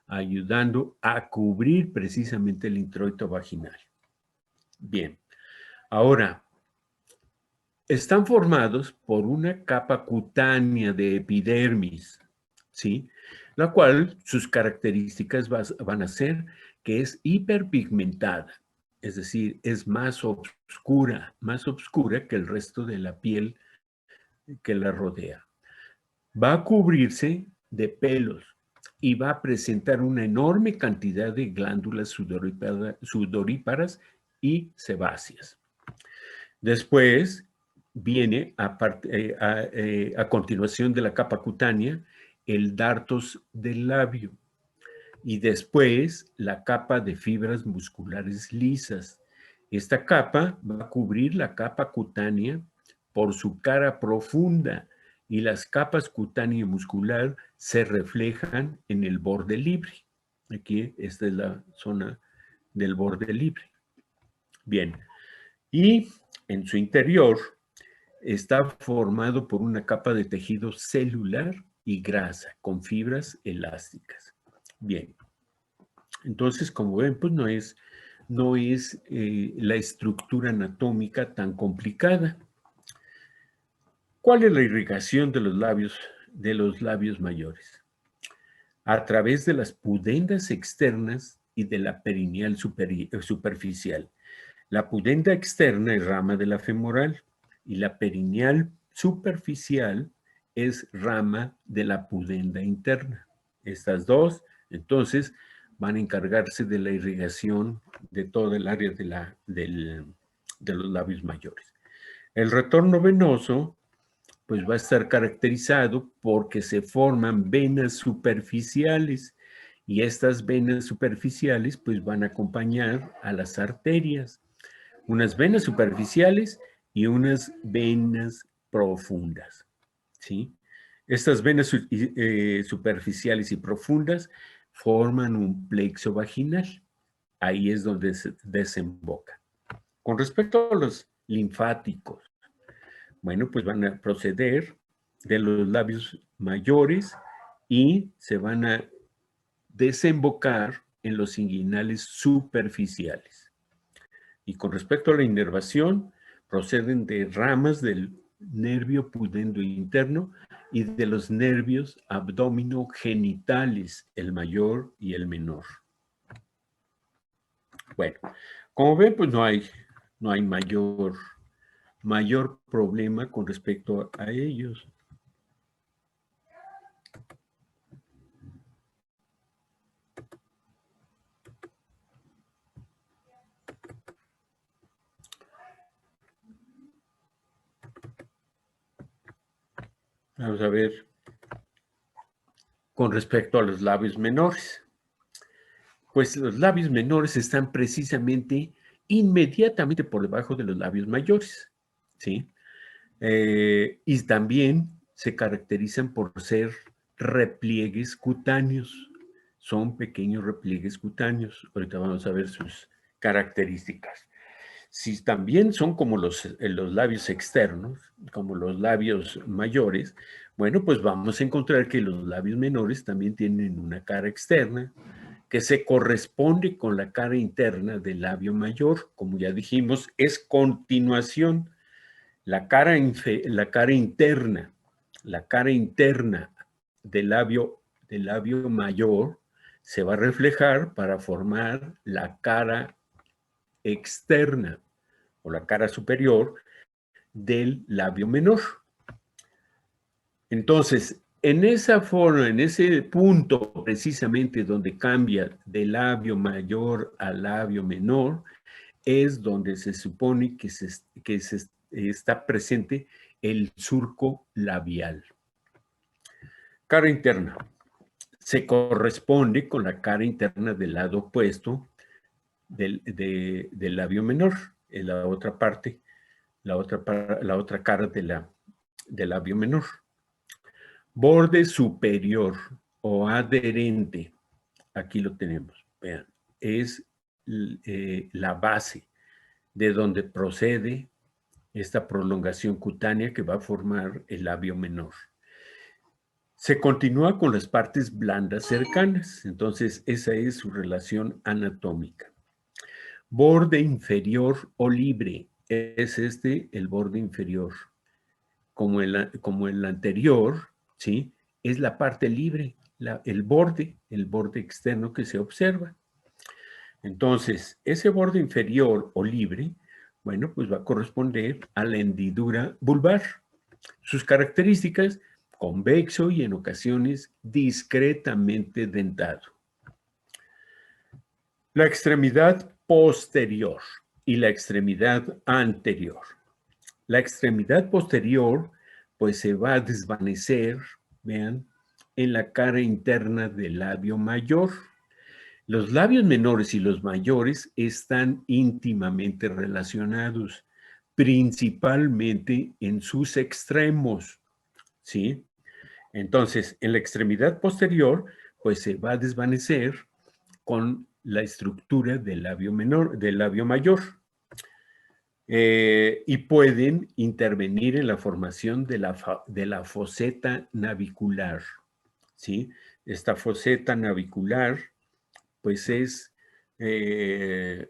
ayudando a cubrir precisamente el introito vaginal. Bien, ahora, están formados por una capa cutánea de epidermis, ¿sí? La cual sus características van a ser que es hiperpigmentada, es decir, es más oscura que el resto de la piel que la rodea. Va a cubrirse de pelos y va a presentar una enorme cantidad de glándulas sudoríparas y sebáceas. Después viene, a continuación de la capa cutánea, el dartos del labio. Y después la capa de fibras musculares lisas. Esta capa va a cubrir la capa cutánea por su cara profunda y las capas cutánea y muscular se reflejan en el borde libre. Aquí esta es la zona del borde libre. Bien, y en su interior está formado por una capa de tejido celular y grasa con fibras elásticas. Bien, entonces, como ven, pues no es la estructura anatómica tan complicada. ¿Cuál es la irrigación de los labios mayores? A través de las pudendas externas y de la perineal superficial. La pudenda externa es rama de la femoral y la perineal superficial es rama de la pudenda interna. Estas dos, entonces, van a encargarse de la irrigación de toda el área de los labios mayores. El retorno venoso, pues va a estar caracterizado porque se forman venas superficiales y estas venas superficiales pues van a acompañar a las arterias, unas venas superficiales y unas venas profundas, ¿sí? Estas venas superficiales y profundas forman un plexo vaginal. Ahí es donde se desemboca. Con respecto a los linfáticos, bueno, pues van a proceder de los labios mayores y se van a desembocar en los inguinales superficiales. Y con respecto a la inervación, proceden de ramas del nervio pudendo interno y de los nervios abdominogenitales, el mayor y el menor. Bueno, como ven, pues no hay mayor problema con respecto a ellos. Vamos a ver con respecto a los labios menores. Pues los labios menores están precisamente inmediatamente por debajo de los labios mayores, ¿sí? Y también se caracterizan por ser repliegues cutáneos. Son pequeños repliegues cutáneos. Ahorita vamos a ver sus características. Si también son como los labios externos, como los labios mayores, bueno, pues vamos a encontrar que los labios menores también tienen una cara externa que se corresponde con la cara interna del labio mayor. Como ya dijimos, es continuación. La cara interna del labio mayor se va a reflejar para formar la cara externa o la cara superior del labio menor. Entonces, en esa forma, en ese punto precisamente donde cambia de labio mayor a labio menor, es donde se supone que está presente el surco labial. Cara interna. Se corresponde con la cara interna del lado opuesto del labio menor, en la otra parte, la otra cara del labio menor. Borde superior o adherente, aquí lo tenemos, vean, es la base de donde procede esta prolongación cutánea que va a formar el labio menor. Se continúa con las partes blandas cercanas. Entonces, esa es su relación anatómica. Borde inferior o libre. Es el borde inferior. Como el anterior, ¿sí? Es la parte libre, el borde externo que se observa. Entonces, ese borde inferior o libre, bueno, pues va a corresponder a la hendidura vulvar. Sus características, convexo y en ocasiones discretamente dentado. La extremidad posterior y la extremidad anterior. La extremidad posterior, pues se va a desvanecer, vean, en la cara interna del labio mayor. Los labios menores y los mayores están íntimamente relacionados, principalmente en sus extremos, ¿sí? Entonces, en la extremidad posterior, pues se va a desvanecer con la estructura del labio menor, del labio mayor. Y pueden intervenir en la formación de la foseta navicular, ¿sí? Esta foseta navicular, pues es en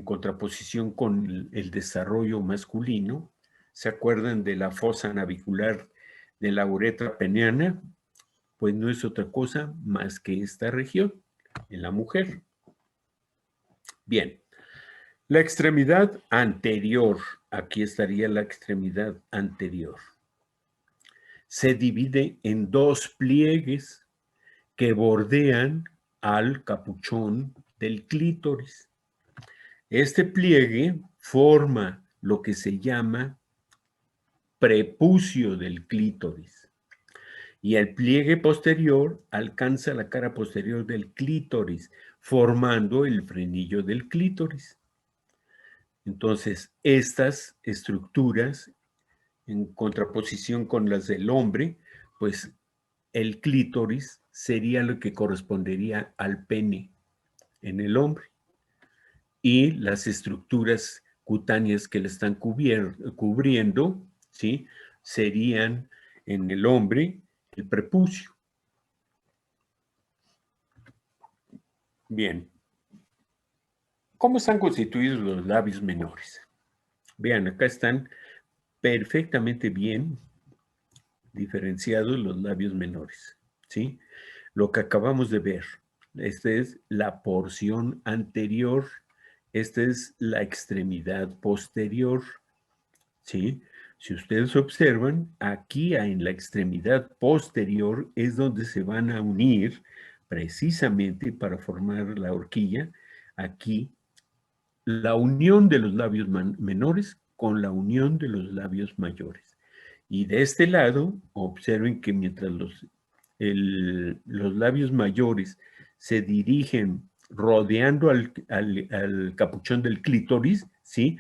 contraposición con el desarrollo masculino. ¿Se acuerdan de la fosa navicular de la uretra peniana? Pues no es otra cosa más que esta región en la mujer. Bien, la extremidad anterior, aquí estaría la extremidad anterior, se divide en dos pliegues que bordean al capuchón del clítoris. Este pliegue forma lo que se llama prepucio del clítoris y el pliegue posterior alcanza la cara posterior del clítoris, formando el frenillo del clítoris. Entonces, estas estructuras, en contraposición con las del hombre, pues el clítoris sería lo que correspondería al pene en el hombre. Y las estructuras cutáneas que le están cubriendo, ¿sí? Serían en el hombre el prepucio. Bien. ¿Cómo están constituidos los labios menores? Vean, acá están perfectamente bien diferenciados los labios menores, ¿sí? Lo que acabamos de ver, esta es la porción anterior, esta es la extremidad posterior, ¿sí? Si ustedes observan, aquí en la extremidad posterior es donde se van a unir precisamente para formar la horquilla, aquí la unión de los labios menores con la unión de los labios mayores. Y de este lado, observen que mientras los labios mayores se dirigen rodeando al capuchón del clítoris, ¿sí?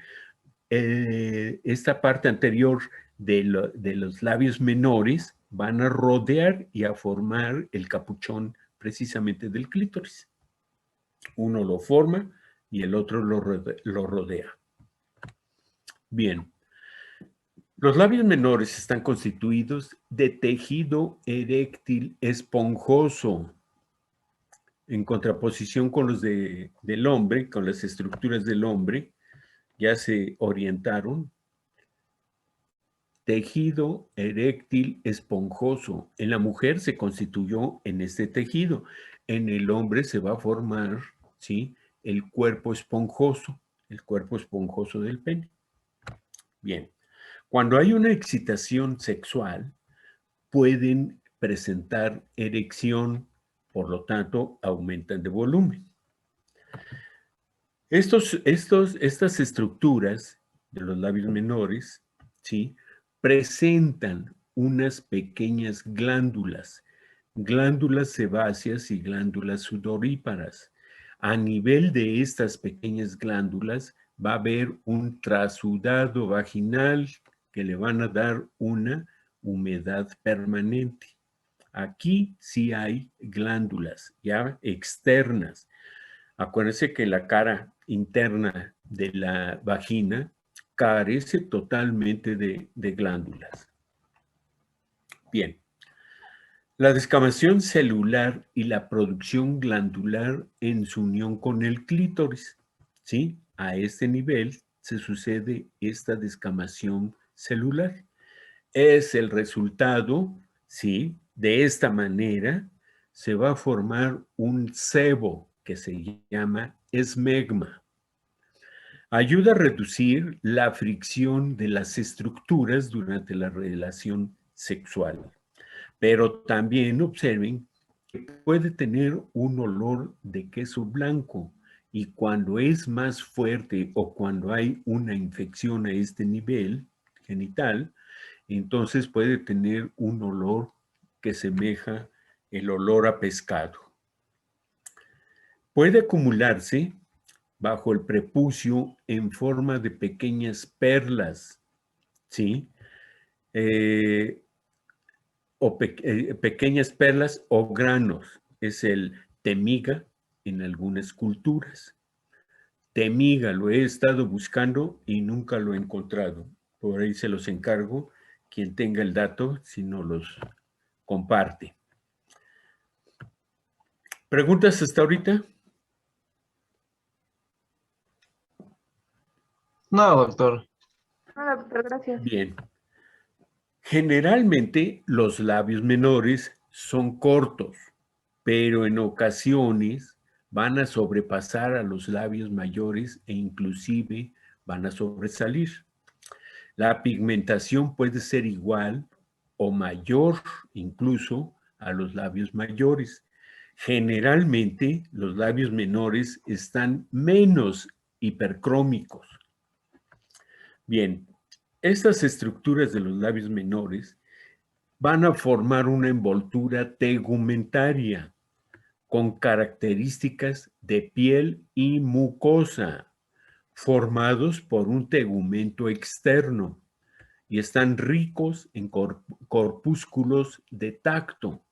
Esta parte anterior de los labios menores van a rodear y a formar el capuchón precisamente del clítoris. Uno lo forma y el otro lo rodea. Bien. Los labios menores están constituidos de tejido eréctil esponjoso, en contraposición con los del hombre, con las estructuras del hombre, ya se orientaron. Tejido eréctil esponjoso. En la mujer se constituyó en este tejido. En el hombre se va a formar, ¿sí? El cuerpo esponjoso del pene. Bien. Cuando hay una excitación sexual, pueden presentar erección, por lo tanto, aumentan de volumen. Estas estructuras de los labios menores, ¿sí? Presentan unas pequeñas glándulas sebáceas y glándulas sudoríparas. A nivel de estas pequeñas glándulas va a haber un trasudado vaginal que le van a dar una humedad permanente. Aquí sí hay glándulas ya externas. Acuérdense que la cara interna de la vagina carece totalmente de glándulas. Bien. La descamación celular y la producción glandular en su unión con el clítoris, ¿sí? A este nivel se sucede esta descamación celular. Es el resultado, ¿sí? De esta manera se va a formar un sebo que se llama esmegma. Ayuda a reducir la fricción de las estructuras durante la relación sexual. Pero también observen que puede tener un olor de queso blanco y cuando es más fuerte o cuando hay una infección a este nivel genital, entonces puede tener un olor que semeja el olor a pescado. Puede acumularse bajo el prepucio en forma de pequeñas perlas, ¿sí? Eh, pequeñas perlas o granos. Es el temiga en algunas culturas. Temiga lo he estado buscando y nunca lo he encontrado. Por ahí se los encargo. Quien tenga el dato, si no los comparte. ¿Preguntas hasta ahorita? No, doctor. Hola, doctor, gracias. Bien. Generalmente los labios menores son cortos, pero en ocasiones van a sobrepasar a los labios mayores e inclusive van a sobresalir. La pigmentación puede ser igual o mayor incluso a los labios mayores. Generalmente los labios menores están menos hipercrómicos. Bien, estas estructuras de los labios menores van a formar una envoltura tegumentaria con características de piel y mucosa, formados por un tegumento externo y están ricos en corpúsculos de tacto,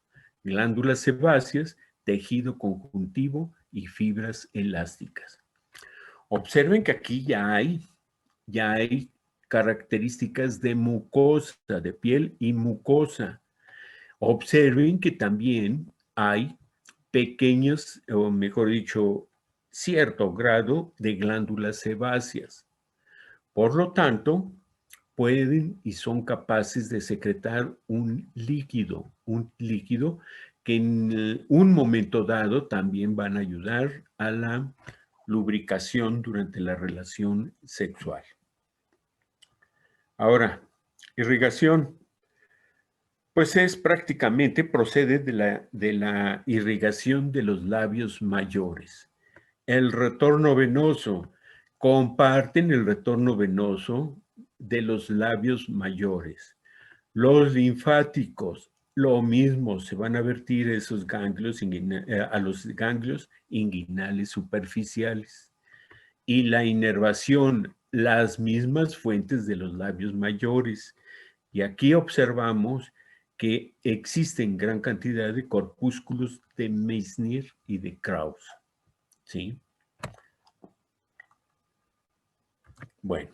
glándulas sebáceas, tejido conjuntivo y fibras elásticas. Observen que aquí ya hay características de mucosa, de piel y mucosa. Observen que también hay pequeños, o mejor dicho, cierto grado de glándulas sebáceas. Por lo tanto, pueden y son capaces de secretar un líquido que en un momento dado también van a ayudar a la lubricación durante la relación sexual. Ahora, irrigación. Pues es prácticamente, procede de la irrigación de los labios mayores. El retorno venoso, comparten el retorno venoso de los labios mayores. Los linfáticos, lo mismo, se van a vertir esos ganglios a los ganglios inguinales superficiales. Y la inervación, las mismas fuentes de los labios mayores. Y aquí observamos que existen gran cantidad de corpúsculos de Meissner y de Krauss. ¿Sí? Bueno,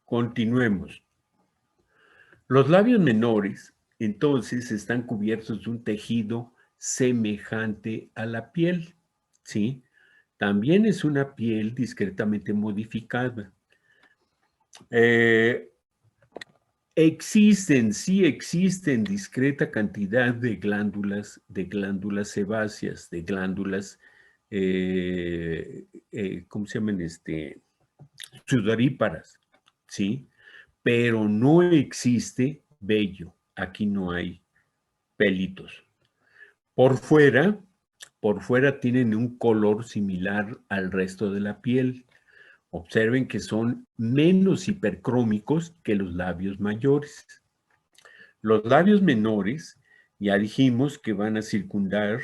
continuemos. Los labios menores, entonces, están cubiertos de un tejido semejante a la piel. ¿Sí? También es una piel discretamente modificada. Sí existen discreta cantidad de glándulas sebáceas, de glándulas, ¿cómo se llaman? Sudoríparas, ¿sí? Pero no existe vello, aquí no hay pelitos. Por fuera tienen un color similar al resto de la piel. Observen que son menos hipercrómicos que los labios mayores. Los labios menores, ya dijimos que van a circundar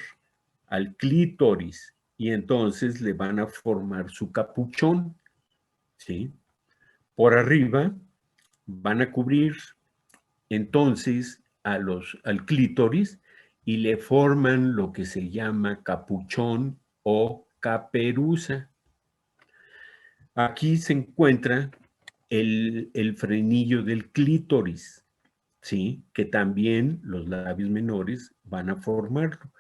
al clítoris y entonces le van a formar su capuchón, ¿sí? Por arriba van a cubrir entonces al clítoris y le forman lo que se llama capuchón o caperuza. Aquí se encuentra el frenillo del clítoris, ¿sí? Que también los labios menores van a formarlo,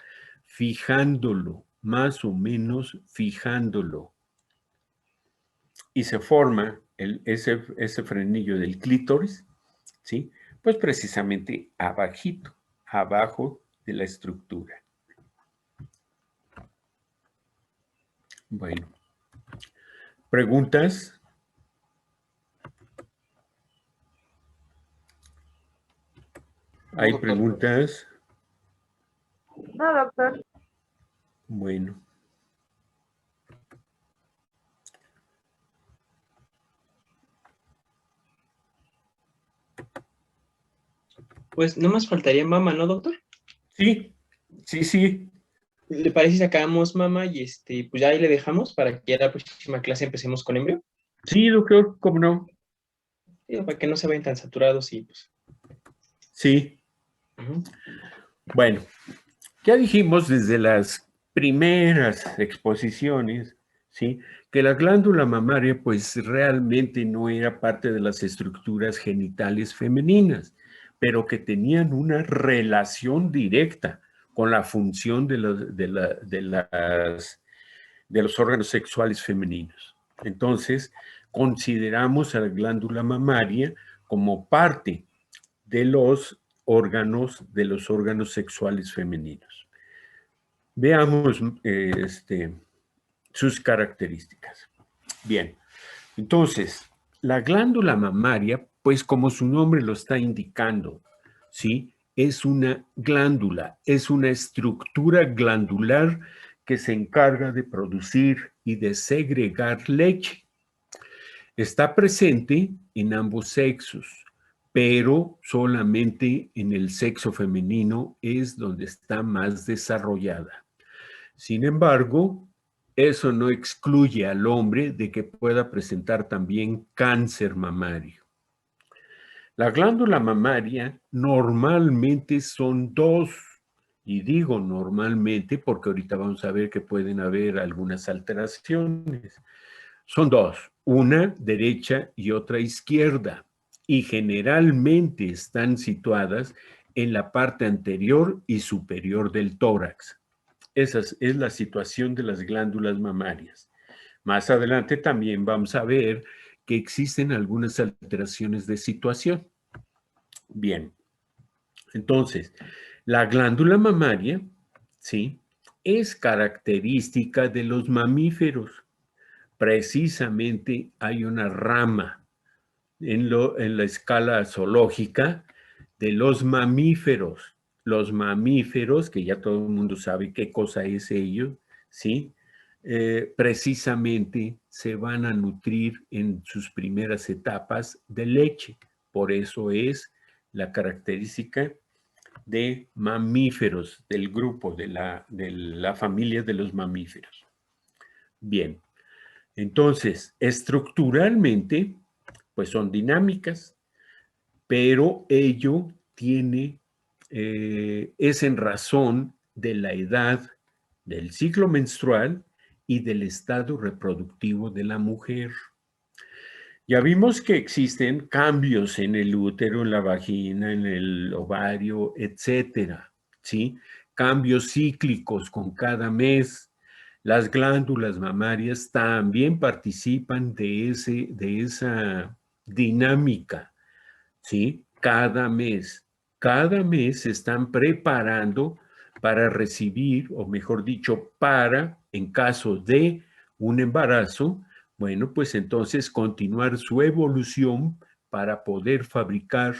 fijándolo, más o menos fijándolo. Y se forma ese frenillo del clítoris, ¿sí? Pues precisamente abajito, abajo de la estructura. Bueno, ¿preguntas? No, ¿Hay doctor. preguntas? No, doctor. Bueno. Pues no más faltaría mama, ¿no, doctor? Sí, sí, sí. ¿Le parece si sacamos mama y pues ya ahí le dejamos para que ya la próxima clase empecemos con embrión? Sí, doctor, ¿cómo no? Digo, para que no se vayan tan saturados y pues. Sí. Ujú. Bueno, ya dijimos desde las primeras exposiciones, ¿sí? Que la glándula mamaria pues realmente no era parte de las estructuras genitales femeninas, pero que tenían una relación directa con la función de los órganos sexuales femeninos. Entonces, consideramos a la glándula mamaria como parte de los órganos sexuales femeninos. Veamos sus características. Bien, entonces, la glándula mamaria, pues como su nombre lo está indicando, ¿sí? Es una glándula, es una estructura glandular que se encarga de producir y de segregar leche. Está presente en ambos sexos, pero solamente en el sexo femenino es donde está más desarrollada. Sin embargo, eso no excluye al hombre de que pueda presentar también cáncer mamario. La glándula mamaria normalmente son dos, y digo normalmente porque ahorita vamos a ver que pueden haber algunas alteraciones. Son dos, una derecha y otra izquierda, y generalmente están situadas en la parte anterior y superior del tórax. Esa es la situación de las glándulas mamarias. Más adelante también vamos a ver que existen algunas alteraciones de situación. Bien, entonces, la glándula mamaria, ¿sí? Es característica de los mamíferos. Precisamente hay una rama en la escala zoológica de los mamíferos. Los mamíferos, que ya todo el mundo sabe qué cosa es ello, ¿sí? Precisamente se van a nutrir en sus primeras etapas de leche. Por eso es la característica de mamíferos, del grupo, de la familia de los mamíferos. Bien, entonces, estructuralmente, pues son dinámicas, pero ello es en razón de la edad del ciclo menstrual y del estado reproductivo de la mujer. Ya vimos que existen cambios en el útero, en la vagina, en el ovario, etcétera, ¿sí? Cambios cíclicos con cada mes. Las glándulas mamarias también participan de esa dinámica, ¿sí? Cada mes se están preparando para recibir, o mejor dicho, en caso de un embarazo, bueno, pues entonces continuar su evolución para poder fabricar,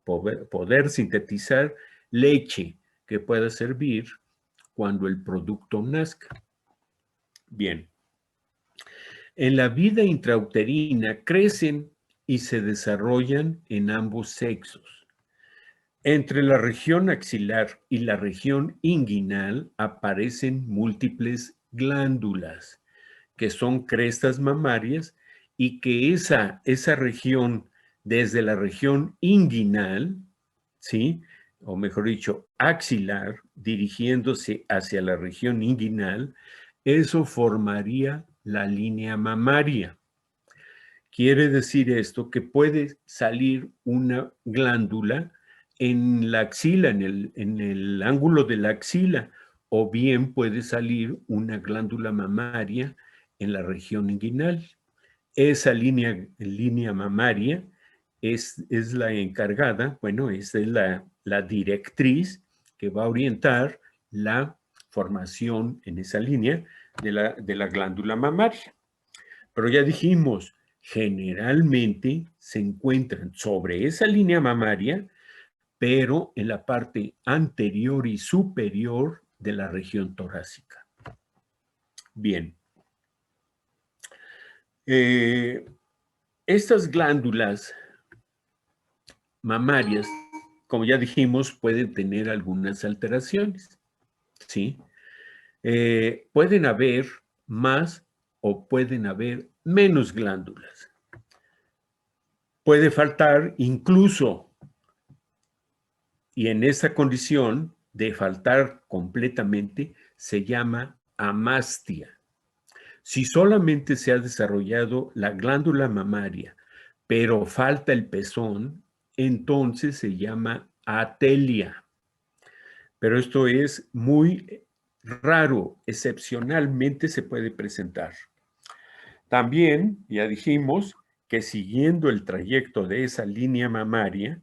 poder sintetizar leche que pueda servir cuando el producto nazca. Bien. En la vida intrauterina crecen y se desarrollan en ambos sexos. Entre la región axilar y la región inguinal aparecen múltiples glándulas, que son crestas mamarias, y que esa región, desde la región inguinal, ¿sí? O mejor dicho, axilar, dirigiéndose hacia la región inguinal, eso formaría la línea mamaria. Quiere decir esto que puede salir una glándula en la axila, en el ángulo de la axila, o bien puede salir una glándula mamaria en la región inguinal. Esa línea mamaria es la encargada, bueno, esa es la directriz que va a orientar la formación en esa línea de la glándula mamaria. Pero ya dijimos, generalmente se encuentran sobre esa línea mamaria, pero en la parte anterior y superior de la región torácica. Bien. Estas glándulas mamarias, como ya dijimos, pueden tener algunas alteraciones, ¿sí? Pueden haber más o pueden haber menos glándulas. Puede faltar incluso, y en esa condición de faltar completamente, se llama amastia. Si solamente se ha desarrollado la glándula mamaria, pero falta el pezón, entonces se llama atelia. Pero esto es muy raro, excepcionalmente se puede presentar. También, ya dijimos, que siguiendo el trayecto de esa línea mamaria,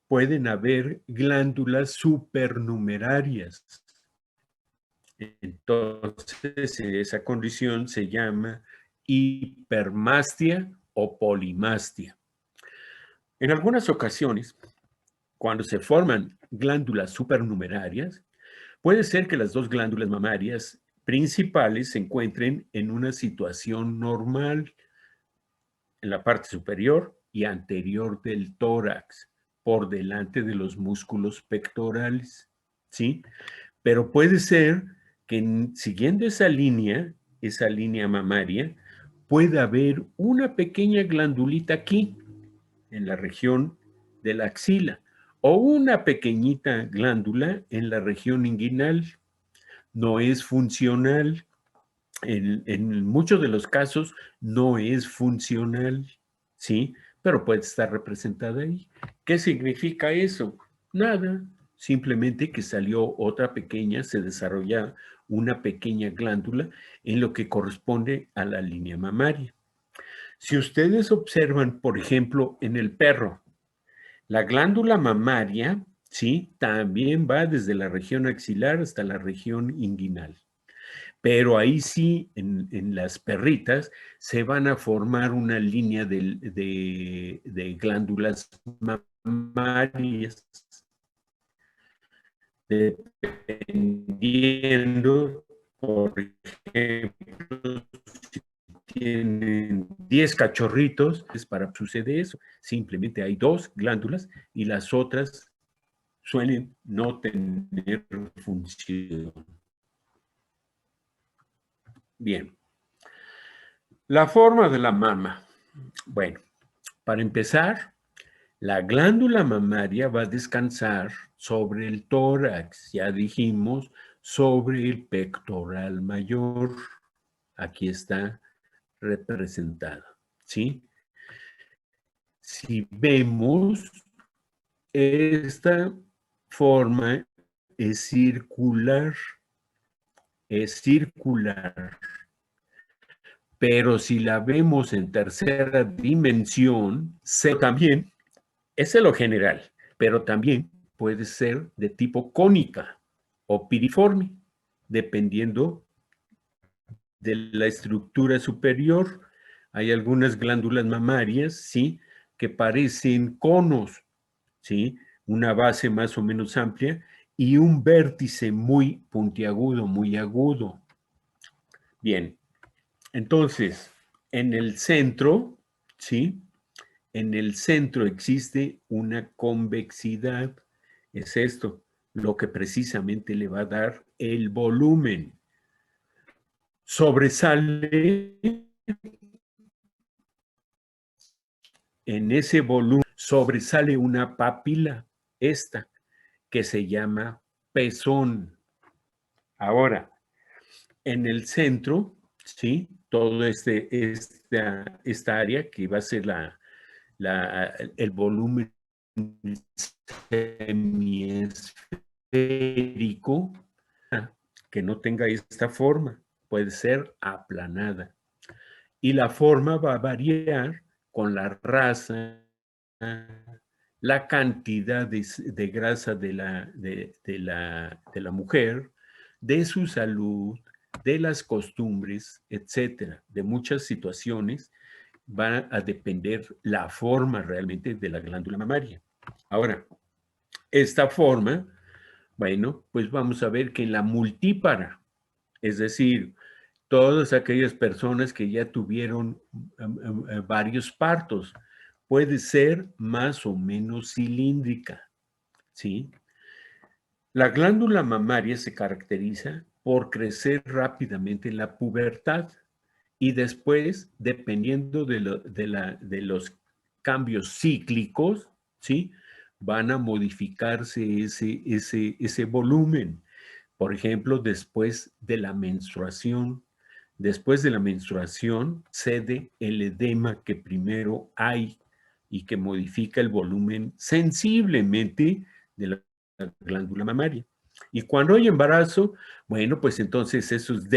pueden haber glándulas supernumerarias. Entonces, esa condición se llama hipermastia o polimastia. En algunas ocasiones, cuando se forman glándulas supernumerarias, puede ser que las dos glándulas mamarias principales se encuentren en una situación normal en la parte superior y anterior del tórax, por delante de los músculos pectorales, ¿sí? Pero puede ser que siguiendo esa línea mamaria, pueda haber una pequeña glandulita aquí, en la región de la axila, o una pequeñita glándula en la región inguinal. No es funcional. En muchos de los casos no es funcional, ¿sí? Pero puede estar representada ahí. ¿Qué significa eso? Nada. Simplemente que salió otra pequeña, se desarrolla una pequeña glándula en lo que corresponde a la línea mamaria. Si ustedes observan, por ejemplo, en el perro, la glándula mamaria, ¿sí? También va desde la región axilar hasta la región inguinal. Pero ahí sí, en las perritas, se van a formar una línea de glándulas mamarias, dependiendo, por ejemplo, si tienen 10 cachorritos, es para suceder eso. Simplemente hay 2 glándulas y las otras suelen no tener función. Bien. La forma de la mama. Bueno, para empezar, la glándula mamaria va a descansar sobre el tórax, ya dijimos, sobre el pectoral mayor. Aquí está representada, ¿sí? Si vemos, esta forma es circular, pero si la vemos en tercera dimensión, también es lo general, pero también puede ser de tipo cónica o piriforme, dependiendo de la estructura superior. Hay algunas glándulas mamarias, ¿sí?, que parecen conos, ¿sí?, una base más o menos amplia y un vértice muy puntiagudo, muy agudo. Bien, entonces, en el centro, ¿sí?, en el centro existe una convexidad. Es esto lo que precisamente le va a dar el volumen. Sobresale en ese volumen, sobresale una papila, esta, que se llama pezón. Ahora, en el centro, ¿sí?, todo esta área que va a ser el volumen semiesférico, que no tenga esta forma, puede ser aplanada. Y la forma va a variar con la raza, la cantidad de grasa de la mujer, de su salud, de las costumbres, etcétera. De muchas situaciones va a depender la forma realmente de la glándula mamaria. Ahora, esta forma, bueno, pues vamos a ver que en la multípara, es decir, todas aquellas personas que ya tuvieron varios partos, puede ser más o menos cilíndrica, ¿sí? La glándula mamaria se caracteriza por crecer rápidamente en la pubertad y después, dependiendo de los cambios cíclicos, ¿sí? Van a modificarse ese volumen. Por ejemplo, después de la menstruación. Después de la menstruación cede el edema que primero hay y que modifica el volumen sensiblemente de la glándula mamaria. Y cuando hay embarazo, bueno, pues entonces esos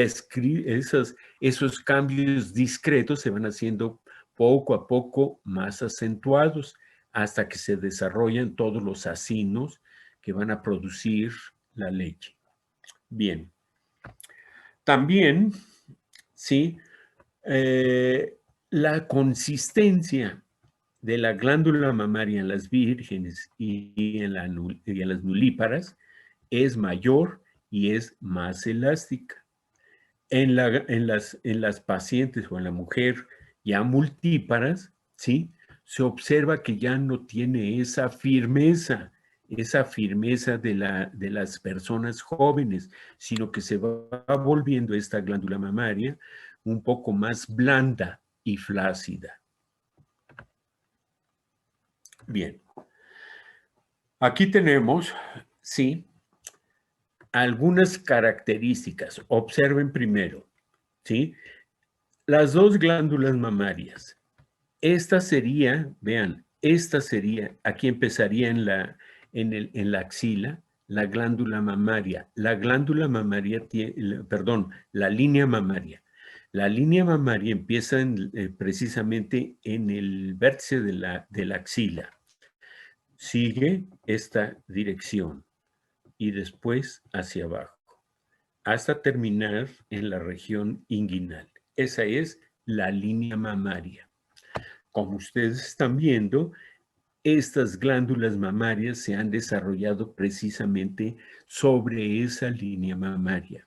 cambios discretos se van haciendo poco a poco más acentuados hasta que se desarrollan todos los acinos que van a producir la leche. Bien. También, ¿sí? La consistencia de la glándula mamaria en las vírgenes y en las nulíparas es mayor y es más elástica. En las pacientes o en la mujer ya multíparas, ¿sí? Se observa que ya no tiene esa firmeza de las personas jóvenes, sino que se va volviendo esta glándula mamaria un poco más blanda y flácida. Bien. Aquí tenemos, sí, algunas características. Observen primero, ¿sí? Las dos glándulas mamarias. Esta sería, vean, aquí empezaría en la axila, la glándula mamaria. La glándula mamaria, la línea mamaria. La línea mamaria empieza precisamente en el vértice de la axila. Sigue esta dirección y después hacia abajo, hasta terminar en la región inguinal. Esa es la línea mamaria. Como ustedes están viendo, estas glándulas mamarias se han desarrollado precisamente sobre esa línea mamaria.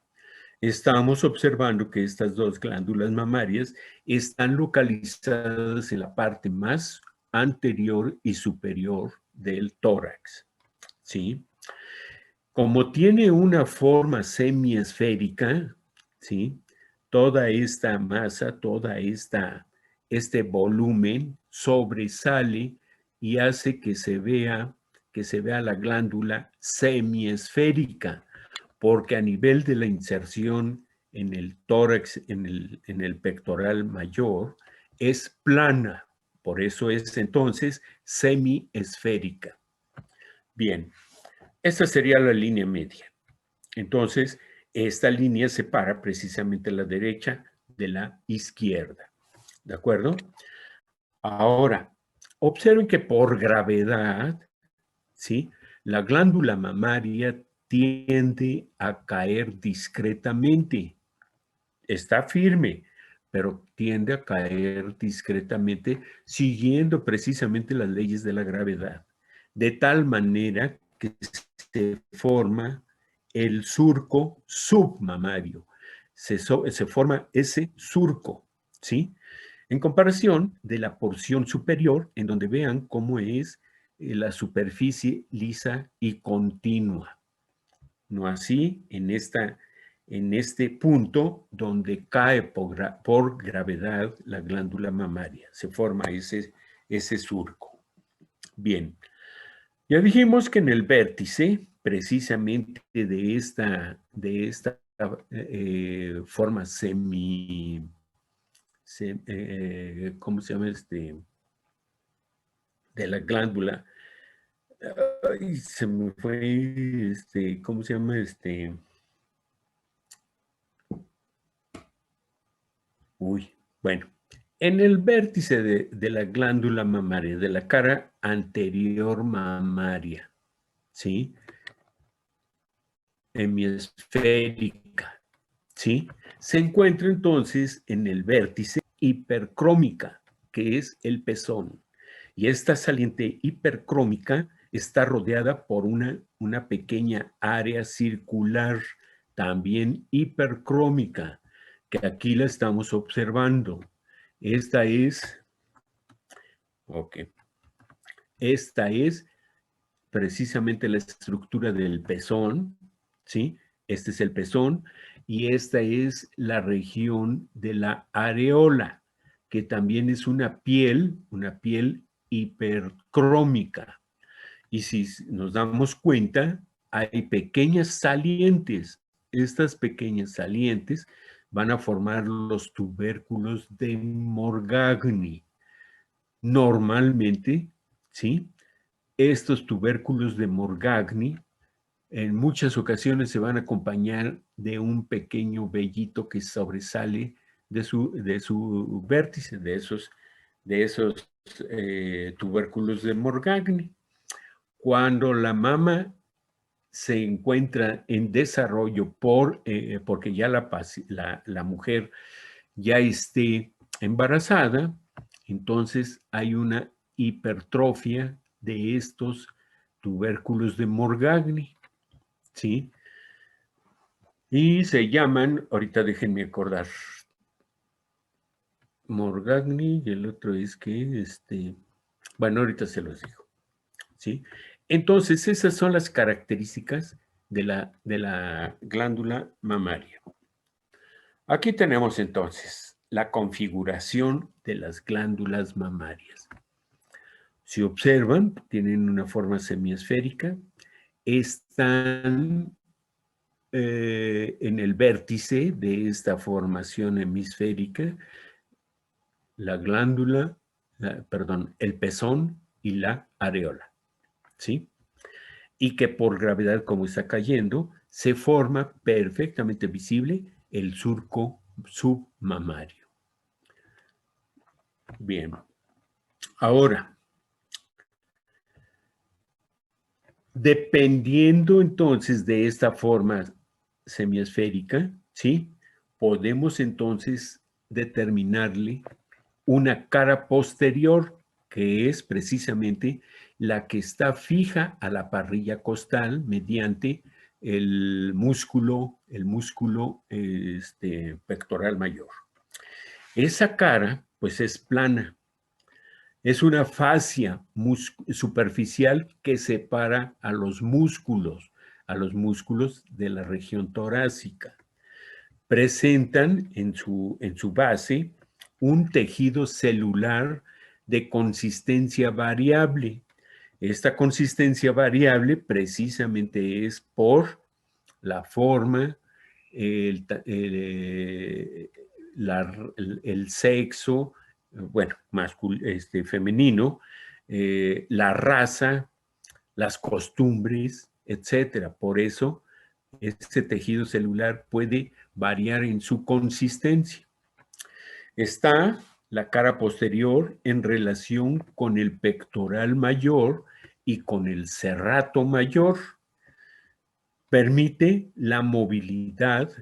Estamos observando que estas dos glándulas mamarias están localizadas en la parte más anterior y superior del tórax, ¿sí? Como tiene una forma semiesférica, ¿sí? Toda esta masa, este volumen sobresale y hace que se vea la glándula semiesférica, porque a nivel de la inserción en el tórax, en el pectoral mayor, es plana. Por eso es entonces semiesférica. Bien, esta sería la línea media. Entonces, esta línea separa precisamente la derecha de la izquierda. ¿De acuerdo? Ahora, observen que por gravedad, ¿sí? La glándula mamaria tiende a caer discretamente. Está firme, pero tiende a caer discretamente siguiendo precisamente las leyes de la gravedad. De tal manera que se forma el surco submamario. Se forma ese surco, ¿sí? En comparación de la porción superior, en donde vean cómo es la superficie lisa y continua. No así en este punto donde cae por gravedad la glándula mamaria. Se forma ese surco. Bien. Ya dijimos que en el vértice, precisamente de esta forma ¿cómo se llama? De la glándula. Ay, se me fue, ¿cómo se llama? Uy, bueno. En el vértice de la glándula mamaria, de la cara anterior mamaria, ¿sí? Hemisférica, ¿sí? Se encuentra entonces en el vértice hipercrómica, que es el pezón. Y esta saliente hipercrómica está rodeada por una pequeña área circular, también hipercrómica, que aquí la estamos observando. Esta es precisamente la estructura del pezón, ¿sí? Este es el pezón y esta es la región de la areola, que también es una piel hipercrómica. Y si nos damos cuenta, hay pequeñas salientes. Estas pequeñas salientes van a formar los tubérculos de Morgagni. Normalmente, ¿sí? Estos tubérculos de Morgagni en muchas ocasiones se van a acompañar de un pequeño vellito que sobresale de su vértice, de esos tubérculos de Morgagni. Cuando la mama se encuentra en desarrollo porque ya la mujer ya esté embarazada, entonces hay una hipertrofia de estos tubérculos de Morgagni, ¿sí? Y se llaman, ahorita déjenme acordar, Morgagni y el otro es que, bueno, ahorita se los digo, ¿sí? Entonces, esas son las características de la glándula mamaria. Aquí tenemos entonces la configuración de las glándulas mamarias. Si observan, tienen una forma semiesférica, están en el vértice de esta formación hemisférica, la glándula, el pezón y la areola, ¿sí? Y que por gravedad, como está cayendo, se forma perfectamente visible el surco submamario. Bien. Ahora, dependiendo entonces de esta forma semiesférica, ¿sí? Podemos entonces determinarle una cara posterior, que es precisamente la que está fija a la parrilla costal mediante el músculo pectoral mayor. Esa cara, pues es plana. Es una fascia superficial que separa a los músculos de la región torácica. Presentan en su base un tejido celular de consistencia variable. Esta consistencia variable precisamente es por la forma, el sexo, bueno, femenino, la raza, las costumbres, etcétera. Por eso, este tejido celular puede variar en su consistencia. Está la cara posterior en relación con el pectoral mayor y con el serrato mayor. Permite la movilidad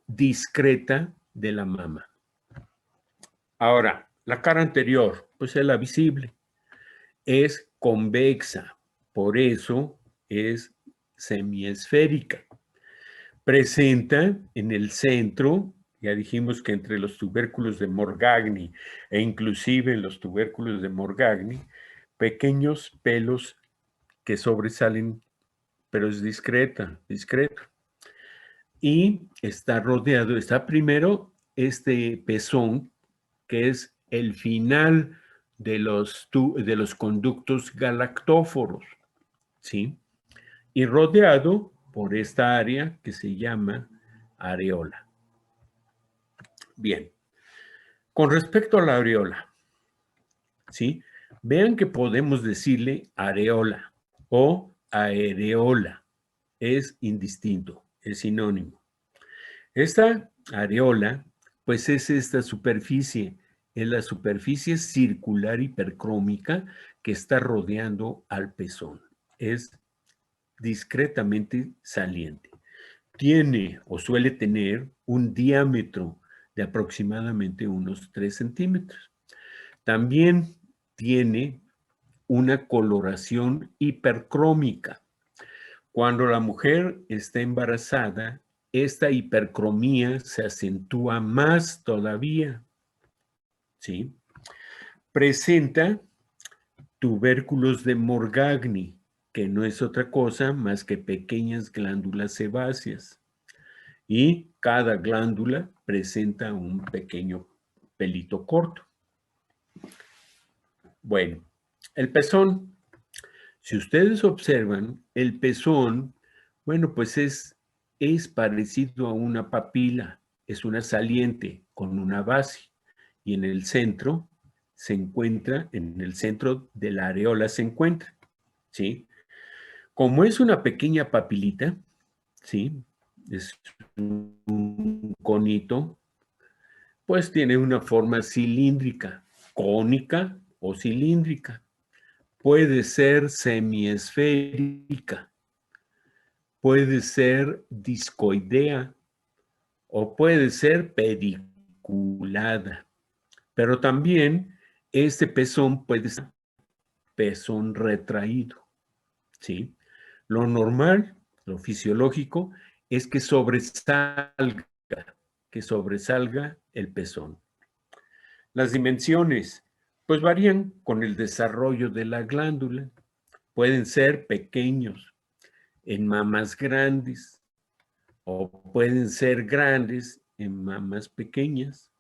discreta de la mama. Ahora, la cara anterior, pues es la visible, es convexa, por eso es semiesférica. Presenta en el centro, ya dijimos que entre los tubérculos de Morgagni e inclusive en los tubérculos de Morgagni, pequeños pelos que sobresalen, pero es discreto. Y está rodeado, está primero este pezón, que es el final de los conductos galactóforos, ¿sí? Y rodeado por esta área que se llama areola. Bien, Con respecto a la areola, ¿sí? Vean que podemos decirle areola o areola. Es indistinto, es sinónimo. Esta areola, pues es esta superficie, es la superficie circular hipercrómica que está rodeando al pezón. Es discretamente saliente. Tiene o suele tener un diámetro de aproximadamente unos 3 centímetros. También tiene una coloración hipercrómica. Cuando la mujer está embarazada, esta hipercromía se acentúa más todavía, ¿sí? Presenta tubérculos de Morgagni, que no es otra cosa más que pequeñas glándulas sebáceas. Y cada glándula presenta un pequeño pelito corto. Bueno, el pezón. Si ustedes observan, el pezón, bueno, pues es parecido a una papila, es una saliente con una base y en el centro se encuentra, en el centro de la areola se encuentra, ¿sí? Como es una pequeña papilita, ¿sí? Es un conito, pues tiene una forma cilíndrica, cónica o cilíndrica. Puede ser semiesférica, puede ser discoidea o puede ser pediculada. Pero también este pezón puede ser pezón retraído, ¿sí? Lo normal, lo fisiológico, es que sobresalga el pezón. Las dimensiones, pues varían con el desarrollo de la glándula. Pueden ser pequeños en mamas grandes o pueden ser grandes en mamas pequeñas,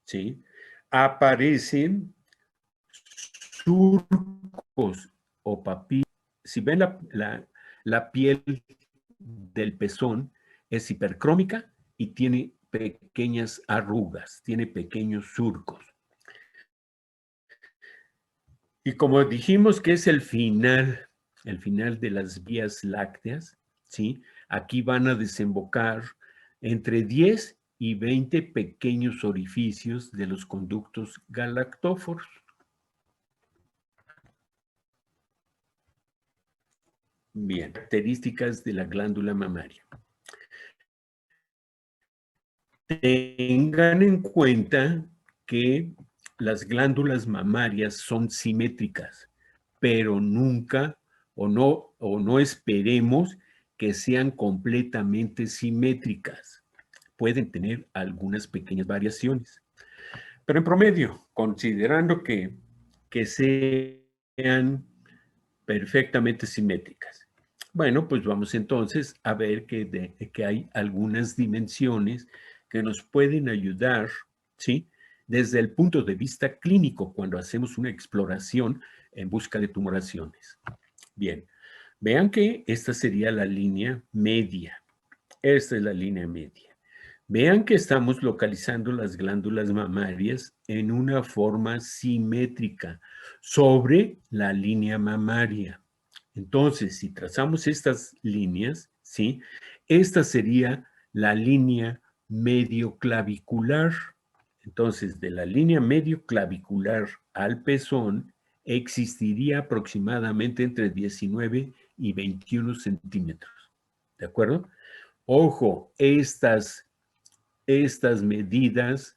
¿sí? Aparecen surcos o papilas. Si ven la piel del pezón, es hipercrómica y tiene pequeñas arrugas, tiene pequeños surcos. Y como dijimos que es el final de las vías lácteas, ¿sí? Aquí van a desembocar entre 10 y 20 pequeños orificios de los conductos galactóforos. Bien, características de la glándula mamaria. Tengan en cuenta que las glándulas mamarias son simétricas, pero nunca o no esperemos que sean completamente simétricas. Pueden tener algunas pequeñas variaciones. Pero en promedio, considerando que sean perfectamente simétricas. Bueno, pues vamos entonces a ver que hay algunas dimensiones que nos pueden ayudar, ¿sí? Desde el punto de vista clínico, cuando hacemos una exploración en busca de tumoraciones. Bien, vean que esta sería la línea media. Esta es la línea media. Vean que estamos localizando las glándulas mamarias en una forma simétrica sobre la línea mamaria. Entonces, si trazamos estas líneas, ¿sí? Esta sería la línea medioclavicular. Entonces, de la línea medioclavicular al pezón existiría aproximadamente entre 19 y 21 centímetros. ¿De acuerdo? Ojo, estas medidas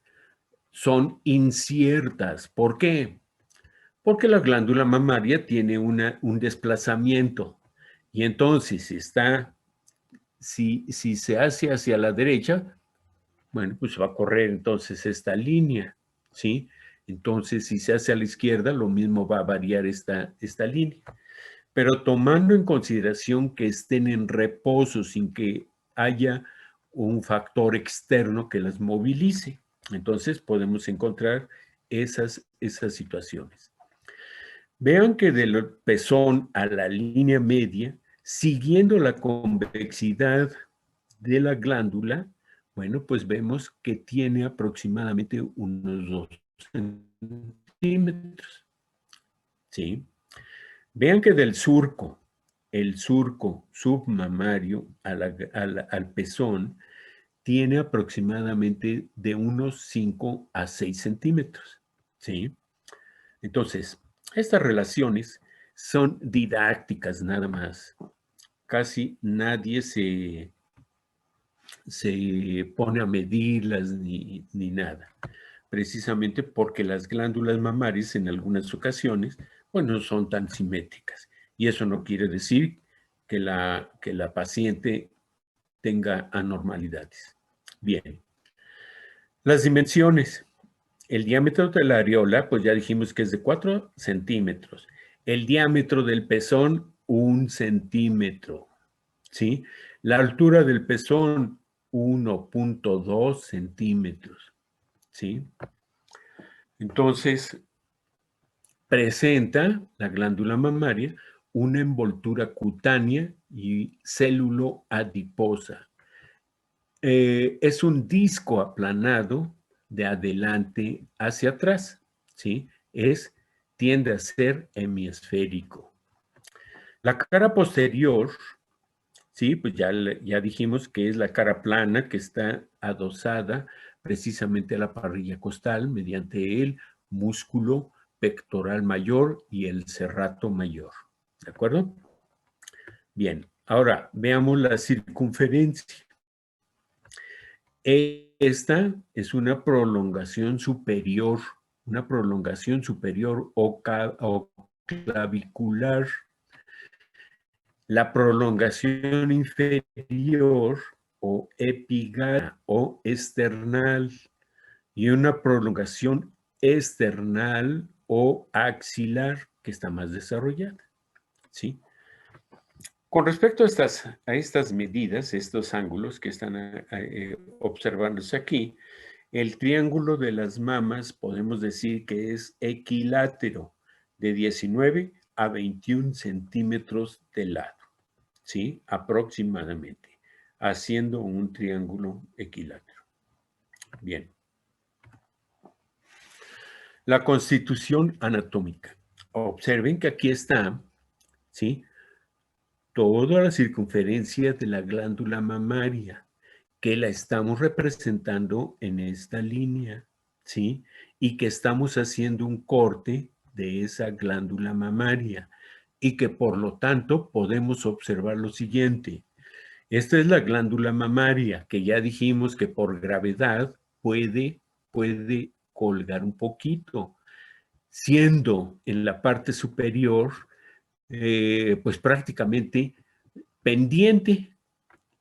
son inciertas. ¿Por qué? Porque la glándula mamaria tiene un desplazamiento y entonces si se hace hacia la derecha, bueno, pues va a correr entonces esta línea, ¿sí? Entonces, si se hace a la izquierda, lo mismo va a variar esta línea. Pero tomando en consideración que estén en reposo sin que haya un factor externo que las movilice. Entonces podemos encontrar esas situaciones. Vean que del pezón a la línea media, siguiendo la convexidad de la glándula, Bueno, pues vemos que tiene aproximadamente unos 2 centímetros. ¿Sí? Vean que del surco, el surco submamario al pezón, tiene aproximadamente de unos 5 a 6 centímetros. ¿Sí? Entonces, estas relaciones son didácticas nada más. Casi nadie se pone a medirlas ni nada, precisamente porque las glándulas mamarias en algunas ocasiones, pues no son tan simétricas. Y eso no quiere decir que la paciente tenga anormalidades. Bien. Las dimensiones. El diámetro de la areola, pues ya dijimos que es de 4 centímetros. El diámetro del pezón, 1 centímetro. ¿Sí? La altura del pezón, 1.2 centímetros. ¿Sí? Entonces, presenta la glándula mamaria una envoltura cutánea y célulo adiposa. Es un disco aplanado de adelante hacia atrás, ¿sí? Tiende a ser hemisférico. La cara posterior, sí, pues ya dijimos que es la cara plana que está adosada precisamente a la parrilla costal mediante el músculo pectoral mayor y el serrato mayor. ¿De acuerdo? Bien, ahora veamos la circunferencia. Esta es una prolongación superior o clavicular. La prolongación inferior o epigástrica o external y una prolongación external o axilar que está más desarrollada, ¿sí? Con respecto a estas medidas, estos ángulos que están observándose aquí, el triángulo de las mamas podemos decir que es equilátero, de 19 a 21 centímetros de lado, ¿sí? Aproximadamente, haciendo un triángulo equilátero. Bien. La constitución anatómica. Observen que aquí está, ¿sí? Toda la circunferencia de la glándula mamaria, que la estamos representando en esta línea, ¿sí? Y que estamos haciendo un corte de esa glándula mamaria y que por lo tanto podemos observar lo siguiente. Esta es la glándula mamaria, que ya dijimos que por gravedad puede colgar un poquito, siendo en la parte superior, pues prácticamente pendiente,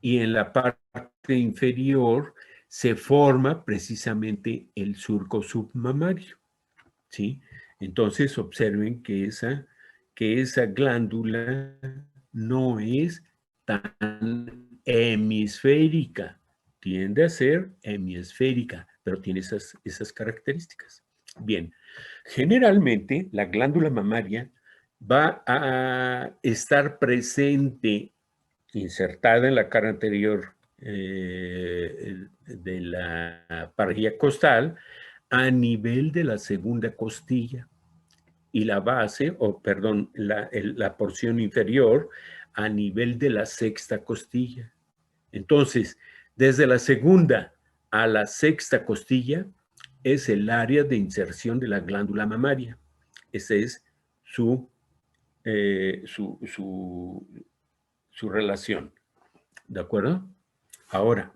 y en la parte inferior se forma precisamente el surco submamario, ¿sí? Entonces observen que esa glándula no es tan hemisférica, tiende a ser hemisférica, pero tiene esas características. Bien, generalmente la glándula mamaria va a estar presente, insertada en la cara anterior de la parrilla costal, a nivel de la segunda costilla, y la base, la porción inferior a nivel de la sexta costilla. Entonces, desde la segunda a la sexta costilla es el área de inserción de la glándula mamaria. Esa es su relación. ¿De acuerdo? Ahora,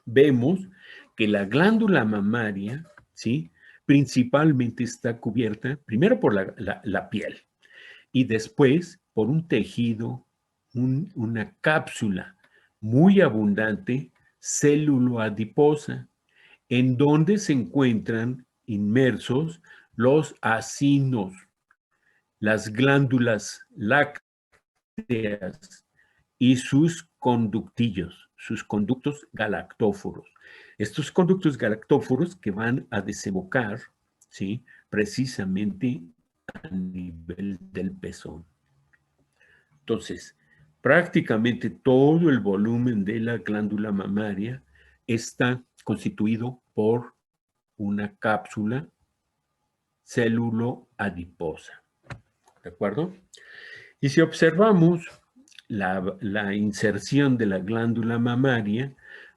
vemos que la glándula mamaria, ¿sí? Principalmente está cubierta primero por la piel y después por un tejido, una cápsula muy abundante, célula adiposa, en donde se encuentran inmersos los acinos, las glándulas lácteas y sus conductillos, sus conductos galactóforos. Estos conductos galactóforos que van a desembocar, ¿sí? Precisamente a nivel del pezón. Entonces, prácticamente todo el volumen de la glándula mamaria está constituido por una cápsula célulo-adiposa. ¿De acuerdo? Y si observamos la inserción de la glándula mamaria,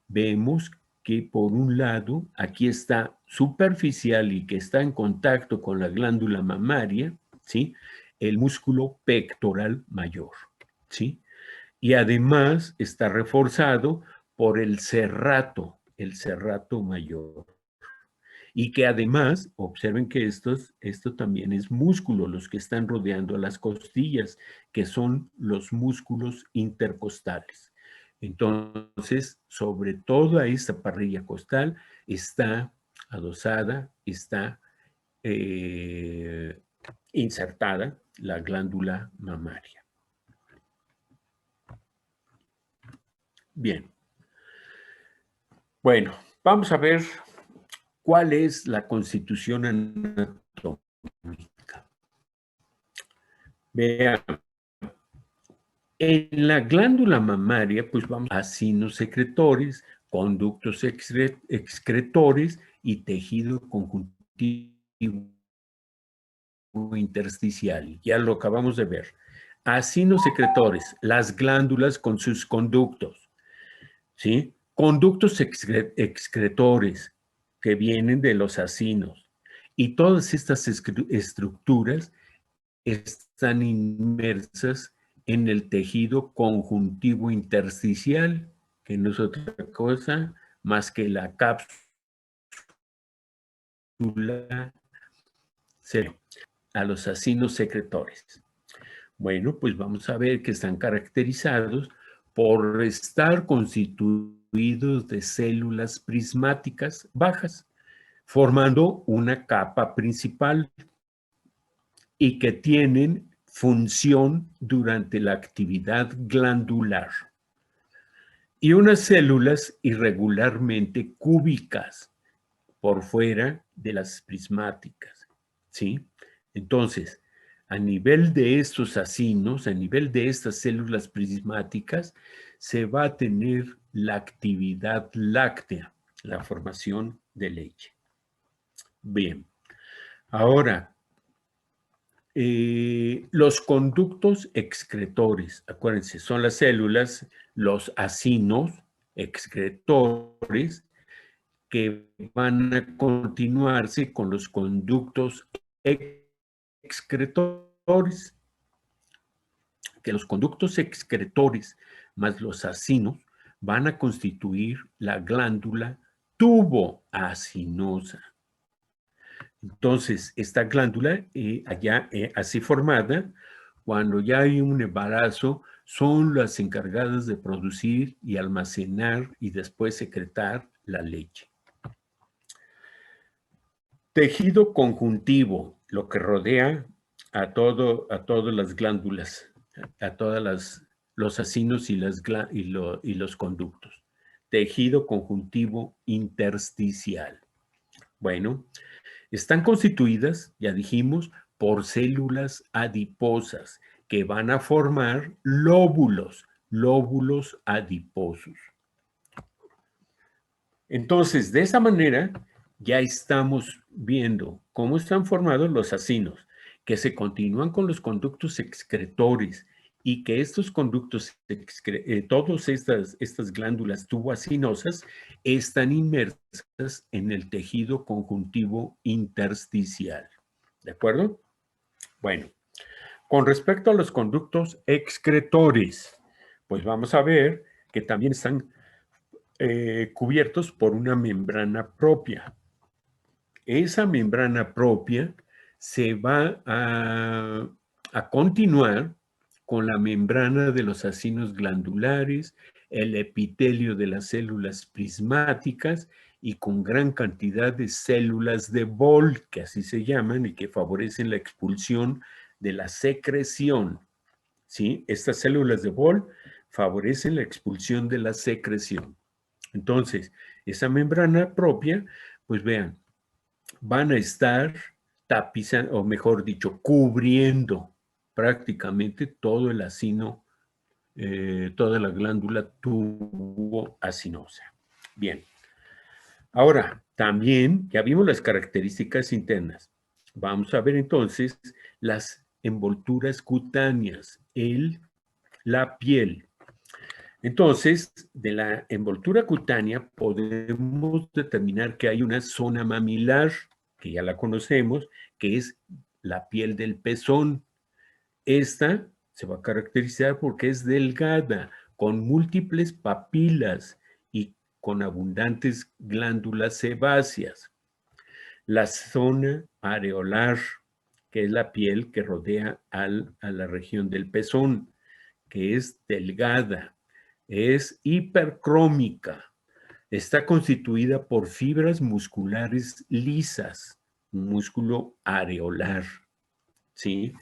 vemos que por un lado, aquí está superficial y que está en contacto con la glándula mamaria, ¿sí? El músculo pectoral mayor, ¿sí? Y además está reforzado por el serrato mayor. Y que además, observen que esto también es músculo, los que están rodeando las costillas, que son los músculos intercostales. Entonces, sobre toda esta parrilla costal está adosada, está insertada la glándula mamaria. Bien. Bueno, vamos a ver cuál es la constitución anatómica. Vean, en la glándula mamaria, pues vamos a vacinos secretores, conductos excretores y tejido conjuntivo intersticial. Ya lo acabamos de ver. Vacinos secretores, las glándulas con sus conductos, ¿sí? Conductos excretores que vienen de los acinos. Y todas estas estructuras están inmersas en el tejido conjuntivo intersticial, que no es otra cosa más que la cápsula a los acinos secretores. Bueno, pues vamos a ver que están caracterizados por estar constituidos de células prismáticas bajas, formando una capa principal y que tienen función durante la actividad glandular. Y unas células irregularmente cúbicas por fuera de las prismáticas, ¿sí? Entonces, a nivel de estos acinos, a nivel de estas células prismáticas, se va a tener la actividad láctea, la formación de leche. Bien, ahora, los conductos excretores, acuérdense, son las células, los acinos excretores, que van a continuarse con los conductos excretores, que los conductos excretores más los acinos van a constituir la glándula tuboacinosa. Entonces, esta glándula, allá así formada, cuando ya hay un embarazo, son las encargadas de producir y almacenar y después secretar la leche. Tejido conjuntivo, lo que rodea a todas las glándulas, a todos los acinos y los conductos. Tejido conjuntivo intersticial. Bueno, están constituidas, ya dijimos, por células adiposas que van a formar lóbulos adiposos. Entonces, de esa manera, ya estamos viendo cómo están formados los acinos, que se continúan con los conductos excretores y que estos conductos, todas estas glándulas tuboacinosas están inmersas en el tejido conjuntivo intersticial. ¿De acuerdo? Bueno, con respecto a los conductos excretores, pues vamos a ver que también están cubiertos por una membrana propia. Esa membrana propia se va a continuar con la membrana de los acinos glandulares, el epitelio de las células prismáticas y con gran cantidad de células de Bol, que así se llaman y que favorecen la expulsión de la secreción. ¿Sí? Estas células de Bol favorecen la expulsión de la secreción. Entonces, esa membrana propia, pues vean, van a estar tapizando, o mejor dicho, cubriendo prácticamente todo el acino, toda la glándula tuboacinosa. Bien, Ahora, también ya vimos las características internas. Vamos a ver entonces las envolturas cutáneas, la piel. Entonces, de la envoltura cutánea podemos determinar que hay una zona mamilar, que ya la conocemos, que es la piel del pezón. Esta se va a caracterizar porque es delgada, con múltiples papilas y con abundantes glándulas sebáceas. La zona areolar, que es la piel que rodea a la región del pezón, que es delgada, es hipercrómica, está constituida por fibras musculares lisas, un músculo areolar, ¿sí?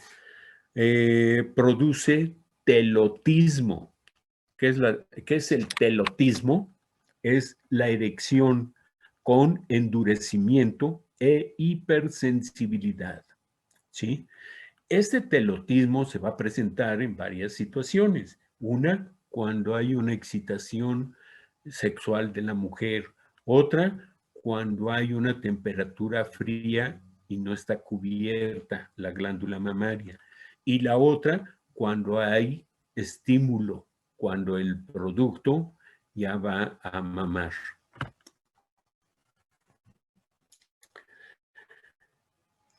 Produce telotismo. ¿Qué es el telotismo? Es la erección con endurecimiento e hipersensibilidad, ¿sí? Este telotismo se va a presentar en varias situaciones. Una, cuando hay una excitación sexual de la mujer. Otra, cuando hay una temperatura fría y no está cubierta la glándula mamaria. Y la otra, cuando hay estímulo, cuando el producto ya va a mamar.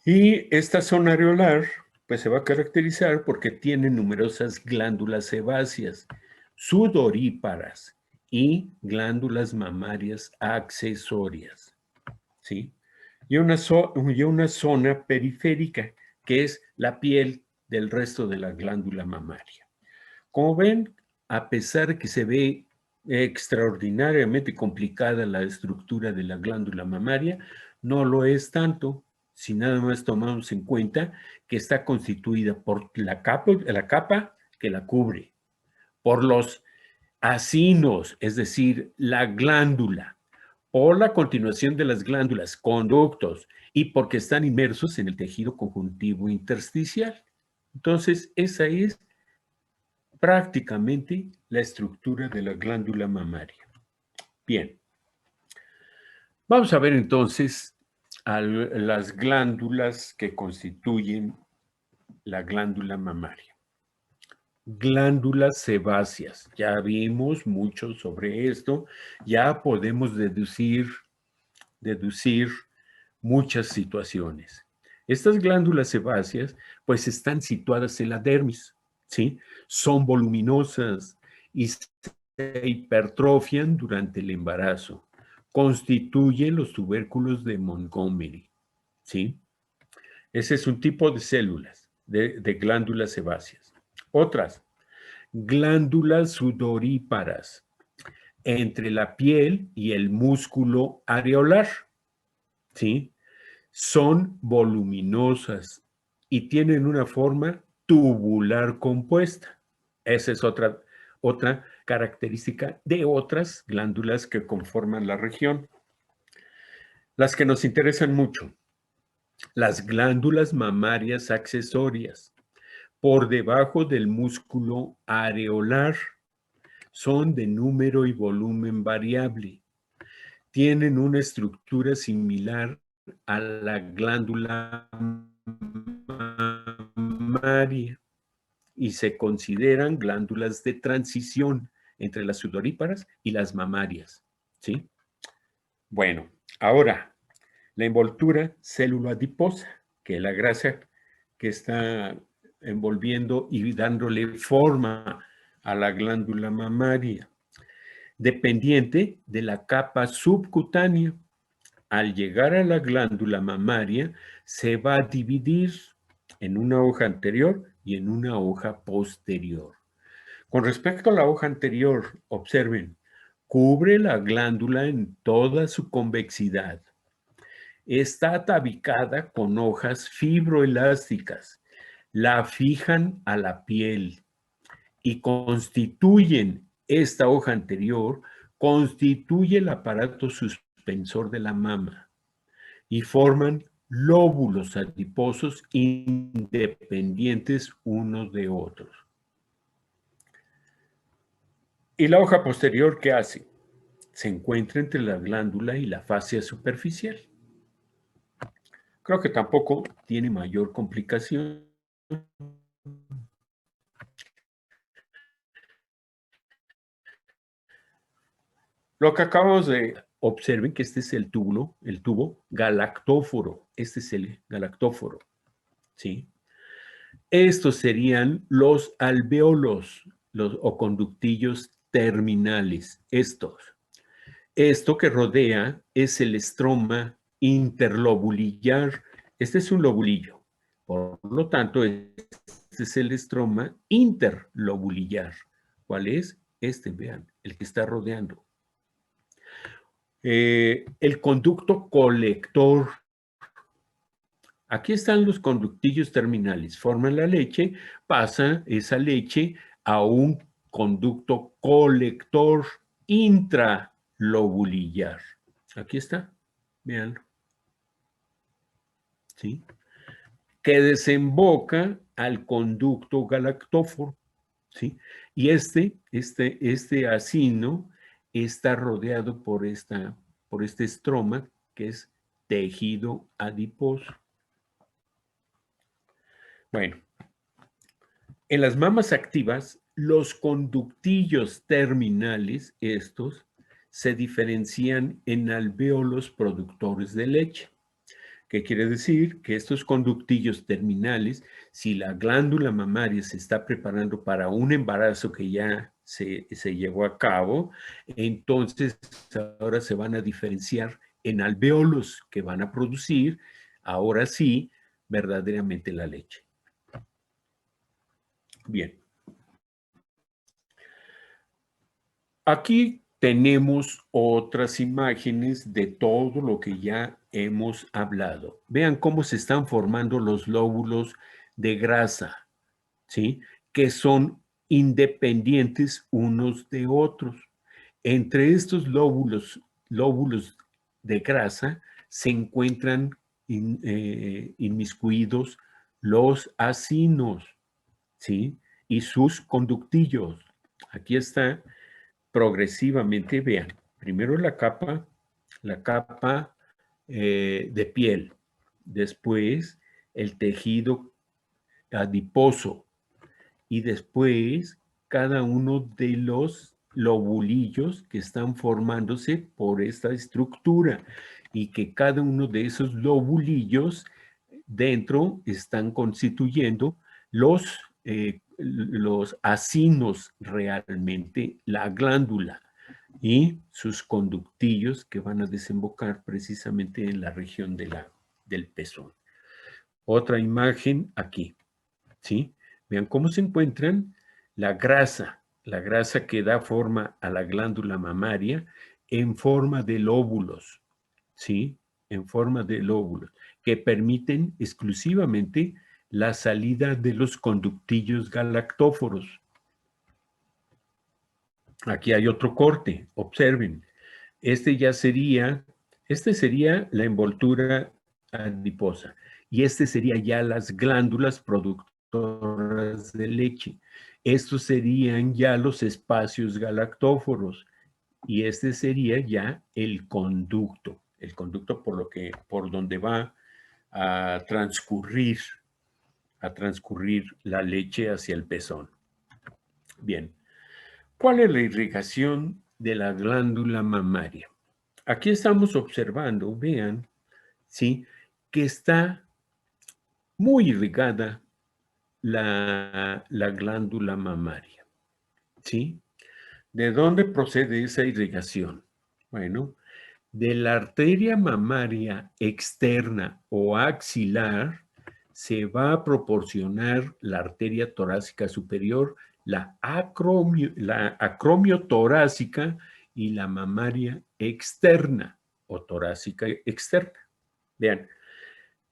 Y esta zona areolar, pues se va a caracterizar porque tiene numerosas glándulas sebáceas, sudoríparas y glándulas mamarias accesorias, ¿sí? Y una zona periférica, que es la piel del resto de la glándula mamaria. Como ven, a pesar de que se ve extraordinariamente complicada la estructura de la glándula mamaria, no lo es tanto si nada más tomamos en cuenta que está constituida por la capa que la cubre, por los acinos, es decir, la glándula, por la continuación de las glándulas, conductos, y porque están inmersos en el tejido conjuntivo intersticial. Entonces, esa es prácticamente la estructura de la glándula mamaria. Bien, vamos a ver entonces las glándulas que constituyen la glándula mamaria. Glándulas sebáceas. Ya vimos mucho sobre esto. Ya podemos deducir muchas situaciones. Estas glándulas sebáceas pues están situadas en la dermis, ¿sí? Son voluminosas y se hipertrofian durante el embarazo. Constituyen los tubérculos de Montgomery, ¿sí? Ese es un tipo de células, de glándulas sebáceas. Otras, glándulas sudoríparas, entre la piel y el músculo areolar, ¿sí? Son voluminosas y tienen una forma tubular compuesta. Esa es otra característica de otras glándulas que conforman la región. Las que nos interesan mucho, las glándulas mamarias accesorias, por debajo del músculo areolar, son de número y volumen variable. Tienen una estructura similar a la glándula mamaria y se consideran glándulas de transición entre las sudoríparas y las mamarias, ¿sí? Bueno, ahora, la envoltura célulo-adiposa, que es la grasa que está envolviendo y dándole forma a la glándula mamaria, dependiente de la capa subcutánea. Al llegar a la glándula mamaria, se va a dividir en una hoja anterior y en una hoja posterior. Con respecto a la hoja anterior, observen, cubre la glándula en toda su convexidad. Está tabicada con hojas fibroelásticas. La fijan a la piel y constituyen esta hoja anterior, constituye el aparato suspensor de la mama y forman lóbulos adiposos independientes unos de otros. ¿Y la hoja posterior qué hace? se encuentra entre la glándula y la fascia superficial. Creo que tampoco tiene mayor complicación. Lo que acabamos de observen que este es el tubo galactóforo. Este es el galactóforo, ¿sí? Estos serían los alvéolos o conductillos terminales, estos. Esto que rodea es el estroma interlobulillar. Este es un lobulillo. Por lo tanto, este es el estroma interlobulillar. ¿Cuál es? Este, vean, el que está rodeando. El conducto colector. Aquí están los conductillos terminales. Forman la leche, pasa esa leche a un conducto colector intralobulillar. Aquí está, véanlo. ¿Sí? Que desemboca al conducto galactóforo. ¿Sí? Y este acino está rodeado por este estroma que es tejido adiposo. Bueno, en las mamas activas, los conductillos terminales, estos, se diferencian en alvéolos productores de leche. ¿Qué quiere decir? Que estos conductillos terminales, si la glándula mamaria se está preparando para un embarazo que ya se llevó a cabo, entonces ahora se van a diferenciar en alvéolos que van a producir, ahora sí, verdaderamente la leche. Bien. Aquí tenemos otras imágenes de todo lo que ya hemos hablado. Vean cómo se están formando los lóbulos de grasa, ¿sí? Que son independientes unos de otros. Entre estos lóbulos de grasa se encuentran inmiscuidos los acinos, ¿sí? Y sus conductillos. Aquí está progresivamente, vean, primero la capa de piel, después el tejido adiposo y después cada uno de los lobulillos que están formándose por esta estructura y que cada uno de esos lobulillos dentro están constituyendo los acinos realmente, la glándula y sus conductillos que van a desembocar precisamente en la región del pezón. Otra imagen aquí, ¿sí? Vean cómo se encuentran la grasa que da forma a la glándula mamaria en forma de lóbulos, ¿sí? En forma de lóbulos, que permiten exclusivamente la salida de los conductillos galactóforos. Aquí hay otro corte, observen. Este sería la envoltura adiposa y este sería ya las glándulas productoras de leche. Estos serían ya los espacios galactóforos y este sería ya el conducto por donde va a transcurrir la leche hacia el pezón. Bien, ¿cuál es la irrigación de la glándula mamaria? Aquí estamos observando, vean, ¿sí? Que está muy irrigada la glándula mamaria, ¿sí? ¿De dónde procede esa irrigación? Bueno, de la arteria mamaria externa o axilar se va a proporcionar la arteria torácica superior, la acromiotorácica y la mamaria externa o torácica externa. Vean,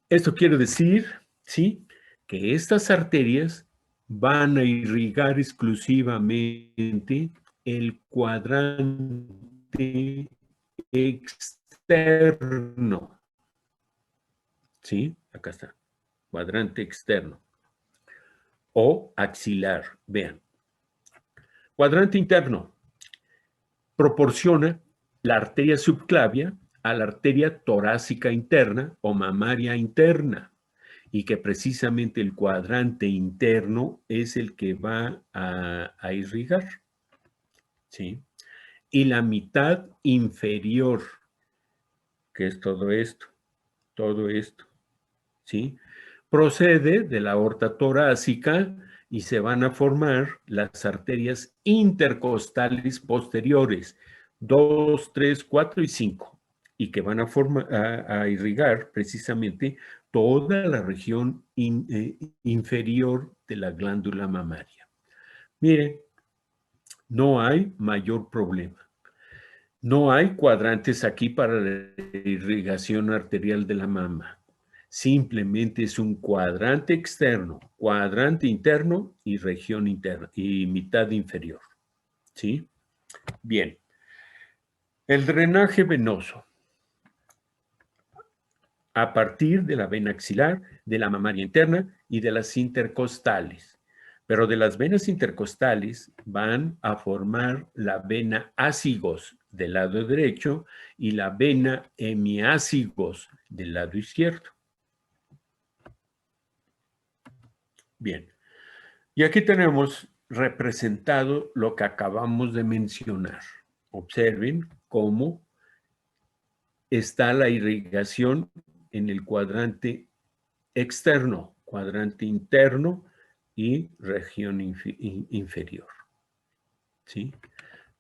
esto quiere decir, ¿sí?, que estas arterias van a irrigar exclusivamente el cuadrante externo. ¿Sí? Acá está. Cuadrante externo. O axilar. Vean. Cuadrante interno proporciona la arteria subclavia a la arteria torácica interna o mamaria interna, y que precisamente el cuadrante interno es el que va a irrigar, ¿sí? Y la mitad inferior, que es todo esto, ¿sí? Procede de la aorta torácica y se van a formar las arterias intercostales posteriores, 2, 3, 4 y 5, y que van a irrigar precisamente toda la región inferior de la glándula mamaria. Miren, no hay mayor problema. No hay cuadrantes aquí para la irrigación arterial de la mama. Simplemente es un cuadrante externo, cuadrante interno y región interna y mitad inferior. ¿Sí? Bien. El drenaje venoso. A partir de la vena axilar, de la mamaria interna y de las intercostales. Pero de las venas intercostales van a formar la vena ácigos del lado derecho y la vena hemiácigos del lado izquierdo. Bien. Y aquí tenemos representado lo que acabamos de mencionar. Observen cómo está la irrigación en el cuadrante externo, cuadrante interno y región inferior. ¿Sí?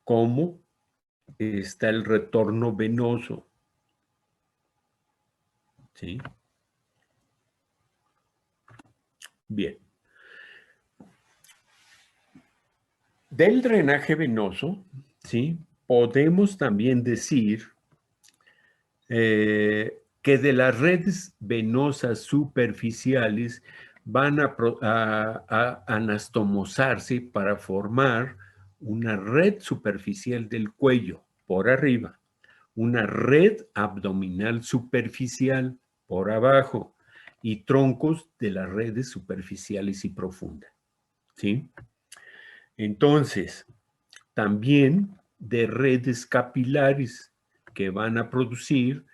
Cómo está el retorno venoso. ¿Sí? Bien. Del drenaje venoso, ¿sí? Podemos también decir que de las redes venosas superficiales van a anastomosarse para formar una red superficial del cuello por arriba, una red abdominal superficial por abajo y troncos de las redes superficiales y profundas. ¿Sí? Entonces, también de redes capilares que van a producir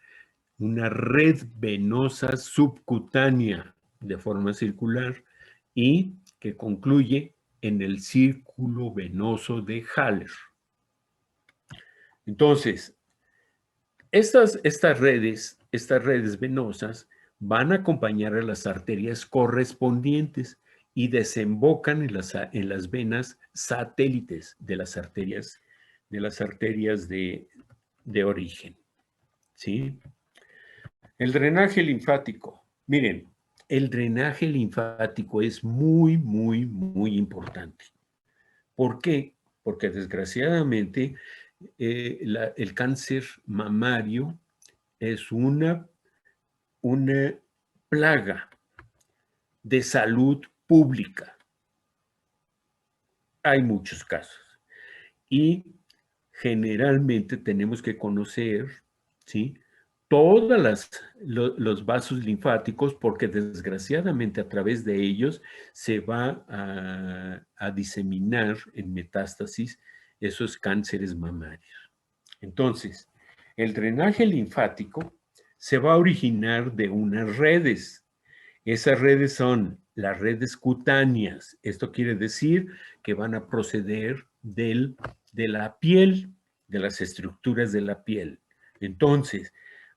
una red venosa subcutánea de forma circular y que concluye en el círculo venoso de Haller. Entonces, estas redes venosas van a acompañar a las arterias correspondientes y desembocan en las venas satélites de las arterias de origen. ¿Sí? El drenaje linfático. Miren, el drenaje linfático es muy, muy, muy importante. ¿Por qué? Porque desgraciadamente el cáncer mamario es una plaga de salud pública. Hay muchos casos. Y generalmente tenemos que conocer, ¿sí?, todos los vasos linfáticos, porque desgraciadamente a través de ellos se va a diseminar en metástasis esos cánceres mamarios. Entonces, el drenaje linfático se va a originar de unas redes. Esas redes son las redes cutáneas. Esto quiere decir que van a proceder de la piel, de las estructuras de la piel. Entonces,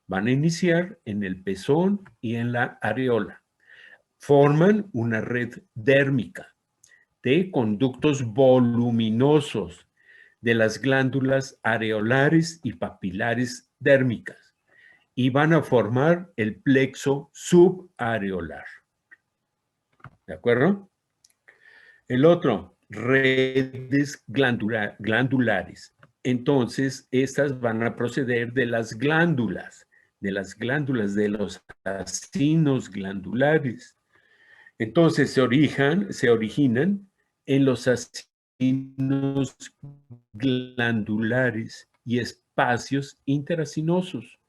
van a iniciar en el pezón y en la areola. Forman una red dérmica de conductos voluminosos de las glándulas areolares y papilares dérmicas y van a formar el plexo subareolar. ¿De acuerdo? El otro, redes glandulares. Entonces, estas van a proceder de las glándulas, de los acinos glandulares. Entonces, se originan en los acinos glandulares y espacios interacinosos.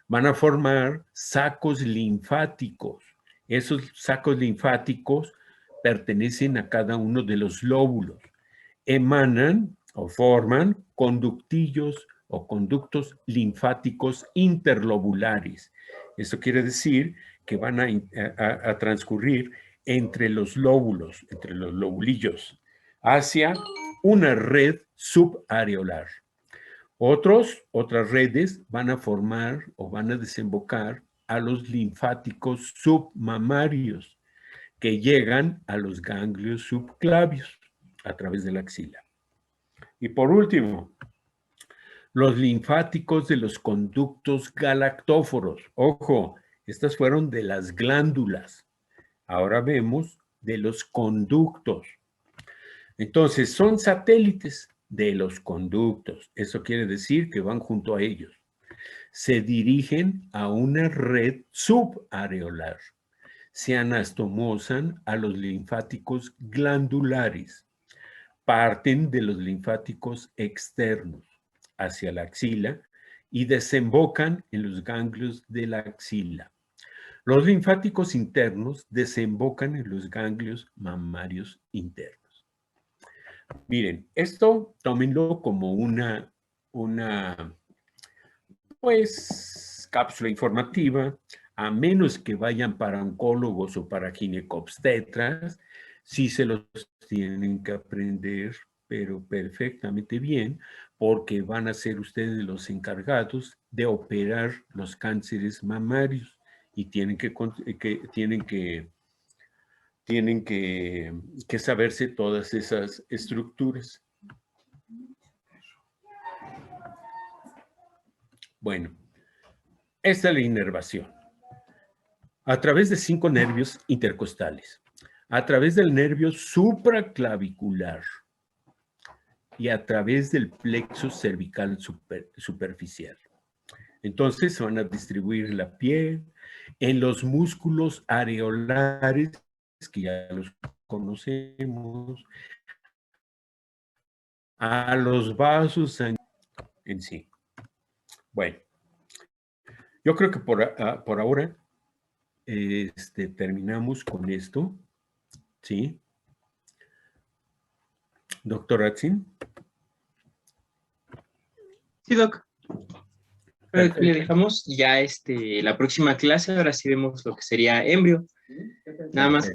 Van a formar sacos linfáticos. Esos sacos linfáticos pertenecen a cada uno de los lóbulos. Emanan o forman conductillos o conductos linfáticos interlobulares. Esto quiere decir que van a transcurrir entre los lóbulos, entre los lobulillos, hacia una red subareolar. Otras redes van a formar o van a desembocar a los linfáticos submamarios, que llegan a los ganglios subclavios a través de la axila. Y por último, los linfáticos de los conductos galactóforos. Ojo, estas fueron de las glándulas. Ahora vemos de los conductos. Entonces, son satélites de los conductos. Eso quiere decir que van junto a ellos. Se dirigen a una red subareolar. Se anastomosan a los linfáticos glandulares. Parten de los linfáticos externos hacia la axila y desembocan en los ganglios de la axila. Los linfáticos internos desembocan en los ganglios mamarios internos. Miren, esto tómenlo como una cápsula informativa, a menos que vayan para oncólogos o para ginecobstetras, sí se los tienen que aprender, pero perfectamente bien, porque van a ser ustedes los encargados de operar los cánceres mamarios y tienen que saberse todas esas estructuras. Bueno, esta es la inervación. A través de 5 nervios intercostales, a través del nervio supraclavicular y a través del plexo cervical superficial. Entonces se van a distribuir en la piel, en los músculos areolares, que ya los conocemos, a los vasos en sí. Bueno, yo creo que por ahora terminamos con esto, ¿sí? Doctor Atzin. Sí, doc. Le dejamos ya la próxima clase, ahora sí vemos lo que sería embrio. Nada más